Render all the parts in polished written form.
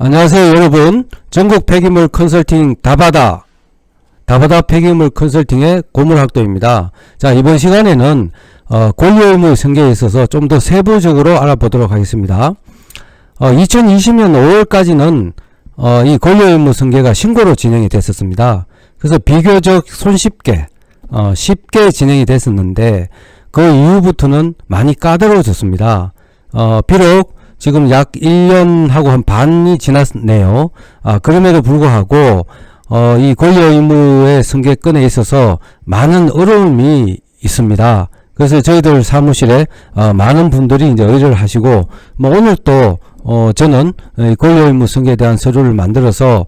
안녕하세요 여러분. 전국 폐기물 컨설팅 다바다 폐기물 컨설팅의 고물학도입니다. 자, 이번 시간에는 권리의무 승계에 있어서 좀 더 세부적으로 알아보도록 하겠습니다. 2020년 5월까지는 이 권리의무 승계가 신고로 진행이 됐었습니다. 그래서 비교적 손쉽게 쉽게 진행이 됐었는데 그 이후부터는 많이 까다로워졌습니다. 비록 지금 약 1년하고 한 반이 지났네요. 그럼에도 불구하고 이 권리의무의 승계권에 있어서 많은 어려움이 있습니다. 그래서 저희들 사무실에 많은 분들이 이제 의뢰를 하시고, 오늘 또 저는 권리의무 승계에 대한 서류를 만들어서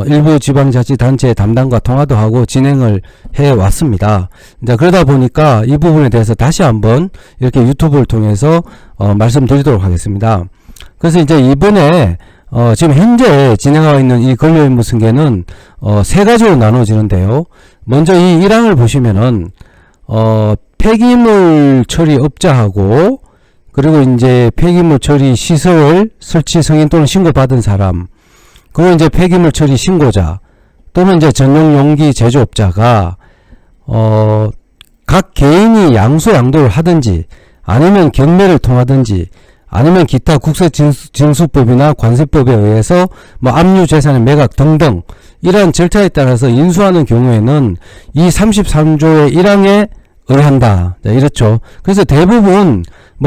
일부 지방자치단체 담당과 통화도 하고 진행을 해 왔습니다. 이제 그러다 보니까 이 부분에 대해서 다시 한번 이렇게 유튜브를 통해서 말씀드리도록 하겠습니다. 그래서 이제 이번에 지금 현재 진행하고 있는 이 권리의무 승계는 세 가지로 나눠지는데요. 먼저 이 1항을 보시면은 폐기물 처리 업자하고, 그리고 이제 폐기물 처리 시설 설치 승인 또는 신고받은 사람, 그리고 이제 폐기물 처리 신고자 또는 이제 전용 용기 제조업자가 각 개인이 양수양도를 하든지 아니면 경매를 통하든지 아니면 기타 국세징수법이나 관세법에 의해서 압류 재산의 매각 등등 이러한 절차에 따라서 인수하는 경우에는 이 33조의 1항에 의한다. 네, 이렇죠. 그래서 대부분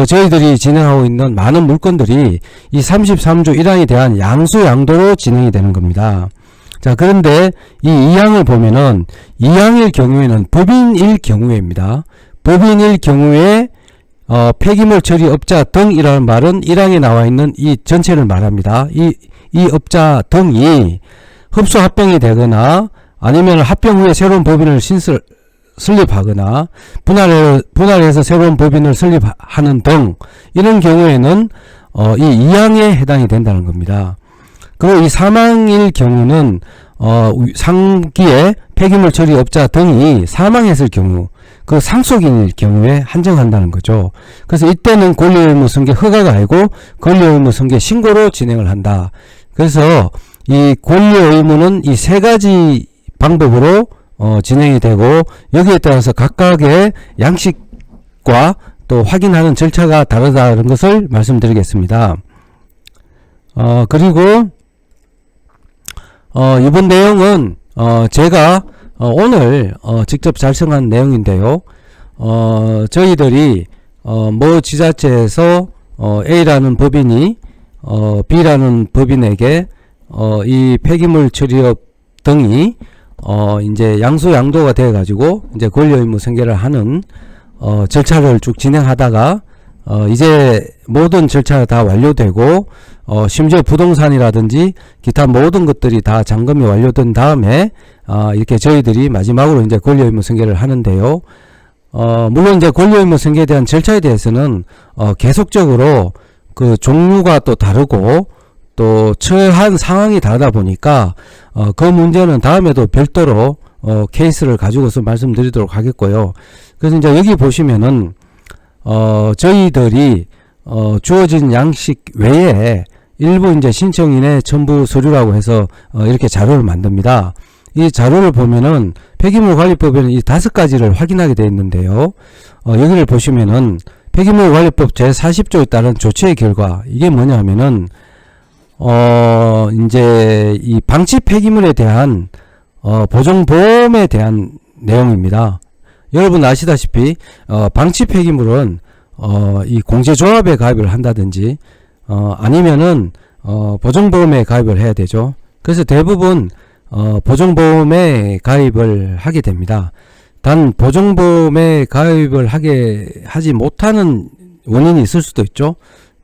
저희들이 진행하고 있는 많은 물건들이 이 33조 1항에 대한 양수양도로 진행이 되는 겁니다. 자, 그런데 이 2항을 보면은 2항일 경우에는 법인일 경우에입니다. 법인일 경우에 폐기물 처리 업자 등이라는 말은 1항에 나와 있는 이 전체를 말합니다. 이 업자 등이 흡수 합병이 되거나 아니면 합병 후에 새로운 법인을 설립하거나 분할해서 새로운 법인을 설립하는 등 이런 경우에는 이 2항에 해당이 된다는 겁니다. 그리고 이 3항일 경우는 상기에 폐기물 처리 업자 등이 사망했을 경우, 그 상속인일 경우에 한정한다는 거죠. 그래서 이때는 권리의무 승계 허가가 아니고 권리의무 승계 신고로 진행을 한다. 그래서 이 권리의무는 이 세 가지 방법으로 진행이 되고, 여기에 따라서 각각의 양식과 또 확인하는 절차가 다르다는 것을 말씀드리겠습니다. 그리고 이번 내용은 제가 오늘 직접 작성한 내용인데요. 저희들이 모 지자체에서 A라는 법인이 B라는 법인에게 이 폐기물 처리업 등이 이제 양수양도가 돼 가지고 이제 권리의무 승계를 하는 절차를 쭉 진행하다가 이제 모든 절차가 다 완료되고 심지어 부동산이라든지 기타 모든 것들이 다 점검이 완료된 다음에 이렇게 저희들이 마지막으로 이제 권리의무 승계를 하는데요. 물론 이제 권리의무 승계에 대한 절차에 대해서는 계속적으로 그 종류가 또 다르고 또 처한 상황이 다르다 보니까 그 문제는 다음에도 별도로 케이스를 가지고서 말씀드리도록 하겠고요. 그래서 이제 여기 보시면은 저희들이 주어진 양식 외에 일부 이제 신청인의 첨부 서류라고 해서 이렇게 자료를 만듭니다. 이 자료를 보면은 폐기물관리법에는 이 5가지를 확인하게 되어 있는데요. 여기를 보시면은 폐기물관리법 제40조에 따른 조치의 결과, 이게 뭐냐 하면은 이제 이 방치 폐기물에 대한 보정보험에 대한 내용입니다. 여러분 아시다시피 방치 폐기물은 이 공제조합에 가입을 한다든지 아니면은 보정보험에 가입을 해야 되죠. 그래서 대부분 보정보험에 가입을 하게 됩니다. 단 보정보험에 가입을 하지 못하는 원인이 있을 수도 있죠.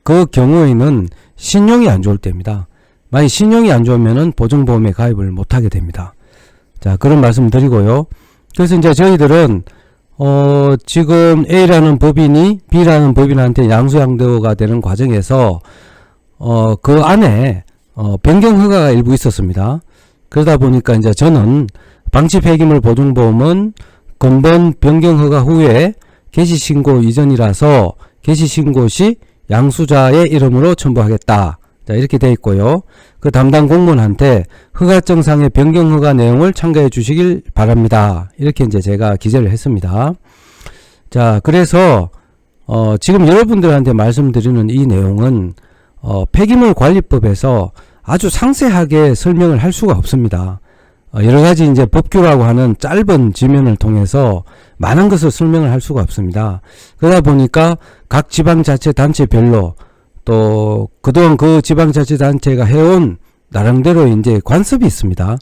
그 경우에는 신용이 안 좋을 때입니다. 만약 신용이 안 좋으면은 보정보험에 가입을 못하게 됩니다. 자, 그런 말씀 드리고요. 그래서 이제 저희들은 지금 A라는 법인이 B라는 법인한테 양수양도가 되는 과정에서 그 안에 변경 허가가 일부 있었습니다. 그러다 보니까 이제 저는 방치 폐기물 보증보험은 근본 변경 허가 후에 개시신고 이전이라서 개시신고 시 양수자의 이름으로 첨부하겠다. 자, 이렇게 돼 있고요. 그 담당 공무원한테 허가증상의 변경 허가 내용을 참고해 주시길 바랍니다. 이렇게 이제 제가 기재를 했습니다. 자, 그래서 지금 여러분들한테 말씀드리는 이 내용은 폐기물 관리법에서 아주 상세하게 설명을 할 수가 없습니다. 여러 가지 이제 법규라고 하는 짧은 지면을 통해서 많은 것을 설명을 할 수가 없습니다. 그러다 보니까 각 지방자치단체별로 또 그동안 그 지방자치단체가 해온 나름대로 이제 관습이 있습니다.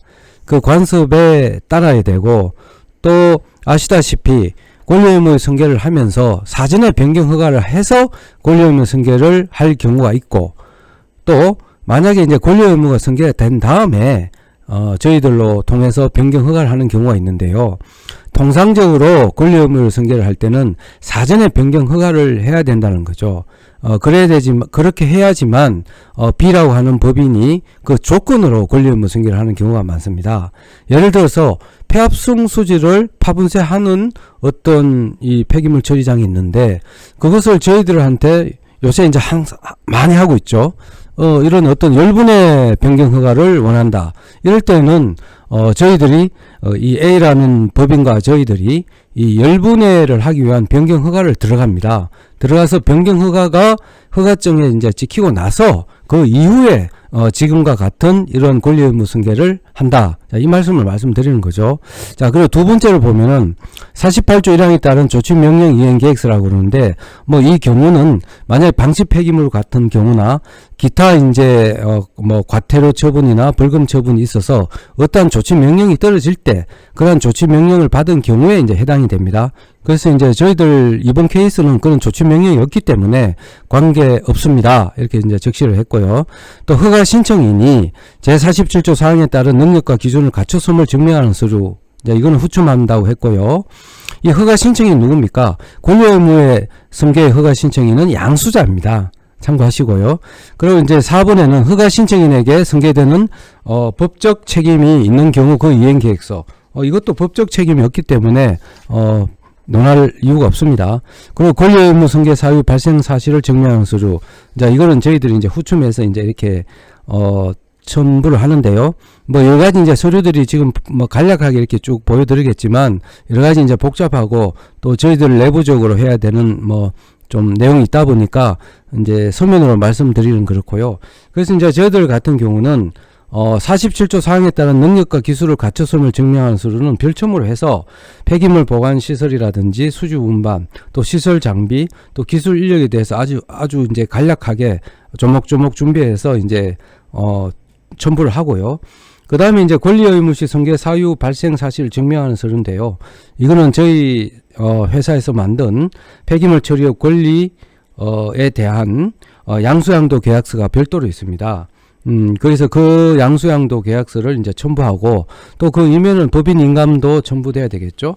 그 관습에 따라야 되고, 또 아시다시피 권리의무 승계를 하면서 사전에 변경 허가를 해서 권리의무 승계를 할 경우가 있고, 또 만약에 이제 권리의무가 승계가 된 다음에 저희들로 통해서 변경 허가를 하는 경우가 있는데요. 통상적으로 권리의무를 승계를 할 때는 사전에 변경 허가를 해야 된다는 거죠. 그렇게 해야지만 B라고 하는 법인이 그 조건으로 권리의무 승계를 하는 경우가 많습니다. 예를 들어서 폐합성 수지를 파분쇄하는 어떤 이 폐기물 처리장이 있는데, 그것을 저희들한테 요새 이제 많이 하고 있죠. 이런 어떤 열분의 변경 허가를 원한다. 이럴 때는 저희들이 이 A라는 법인과 저희들이 이 열분해를 하기 위한 변경 허가를 들어갑니다. 들어가서 변경 허가가 허가증에 이제 찍히고 나서 그 이후에 지금과 같은 이런 권리의무 승계를 한다. 자, 이 말씀을 말씀드리는 거죠. 자, 그리고 두 번째로 보면은 48조 1항에 따른 조치명령 이행계획서라고 그러는데, 뭐 이 경우는 만약에 방치 폐기물 같은 경우나 기타 이제 뭐 과태료 처분이나 벌금 처분이 있어서 어떠한 조치명령이 떨어질 때 그러한 조치명령을 받은 경우에 이제 해당이 됩니다. 그래서 이제 저희들 이번 케이스는 그런 조치명령이 없기 때문에 관계 없습니다. 이렇게 이제 적시를 했고요. 또 허가 신청인이 제47조 사항에 따른 능력과 기준을 갖췄음을 증명하는 서류, 이거는 후춤한다고 했고요. 이 허가 신청인 누굽니까? 권리의무의 승계의 허가 신청인은 양수자입니다. 참고하시고요. 그리고 이제 4번에는 허가 신청인에게 승계되는 법적 책임이 있는 경우 그 이행계획서, 이것도 법적 책임이 없기 때문에 논할 이유가 없습니다. 그리고 권리의무 승계 사유 발생 사실을 증명하는 서류. 자, 이거는 저희들이 이제 후춤해서 이제 이렇게 첨부를 하는데요. 뭐 여러 가지 이제 서류들이 지금 뭐 간략하게 이렇게 쭉 보여드리겠지만, 여러 가지 이제 복잡하고 또 저희들 내부적으로 해야 되는 뭐 좀 내용이 있다 보니까 이제 서면으로 말씀드리는 그렇고요. 그래서 이제 저희들 같은 경우는 47조 사항에 따른 능력과 기술을 갖췄음을 증명하는 서류는 별첨으로 해서 폐기물 보관 시설이라든지 수주 운반, 또 시설 장비, 또 기술 인력에 대해서 아주 이제 간략하게 조목조목 준비해서 이제 첨부를 하고요. 그 다음에 이제 권리의무시 승계 사유 발생 사실을 증명하는 서류인데요. 이거는 저희 회사에서 만든 폐기물 처리업 권리에 대한 양수양도 계약서가 별도로 있습니다. 그래서 그 양수양도 계약서를 이제 첨부하고, 또 그 이면은 법인 인감도 첨부돼야 되겠죠.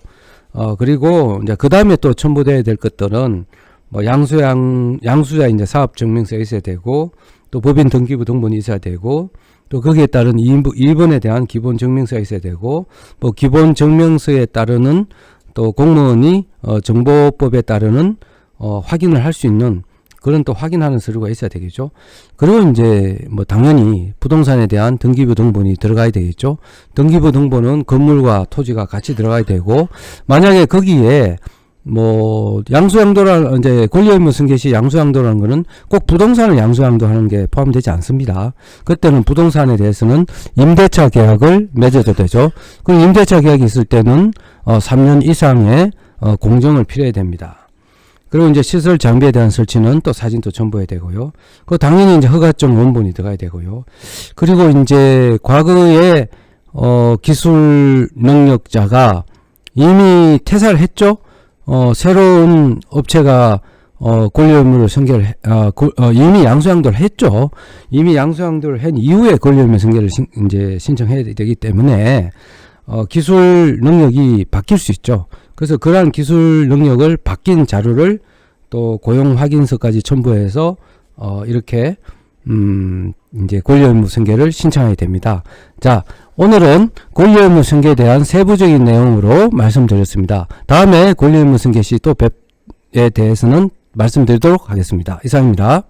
그리고 이제 그 다음에 또 첨부돼야 될 것들은 뭐 양수자 이제 사업 증명서 있어야 되고, 또 법인 등기부 등본이 있어야 되고, 또 거기에 따른 2번에 대한 기본 증명서가 있어야 되고, 뭐 기본 증명서에 따르는 또 공무원이 정보법에 따르는 확인을 할 수 있는 그런 또 확인하는 서류가 있어야 되겠죠. 그리고 이제 뭐 당연히 부동산에 대한 등기부 등본이 들어가야 되겠죠. 등기부 등본은 건물과 토지가 같이 들어가야 되고, 만약에 거기에 뭐 양수양도라는 이제 권리의무 승계 시 양수양도라는 거는 꼭 부동산을 양수양도하는 게 포함되지 않습니다. 그때는 부동산에 대해서는 임대차 계약을 맺어도 되죠. 그 임대차 계약이 있을 때는 3년 이상의 공정을 필요해야 됩니다. 그리고 이제 시설 장비에 대한 설치는 또 사진도 첨부해야 되고요. 그 당연히 이제 허가증 원본이 들어가야 되고요. 그리고 이제 과거에 기술 능력자가 이미 퇴사를 했죠. 새로운 업체가 권리의무를 승계를 이미 양수양도를 했죠. 이미 양수양도를 한 이후에 권리의무 승계를 이제 신청해야 되기 때문에 기술 능력이 바뀔 수 있죠. 그래서 그러한 기술 능력을 바뀐 자료를 또 고용 확인서까지 첨부해서 이렇게 이제 권리의무 승계를 신청하게 됩니다. 자, 오늘은 권리의무 승계에 대한 세부적인 내용으로 말씀드렸습니다. 다음에 권리의무 승계 시 또 뵙에 대해서는 말씀드리도록 하겠습니다. 이상입니다.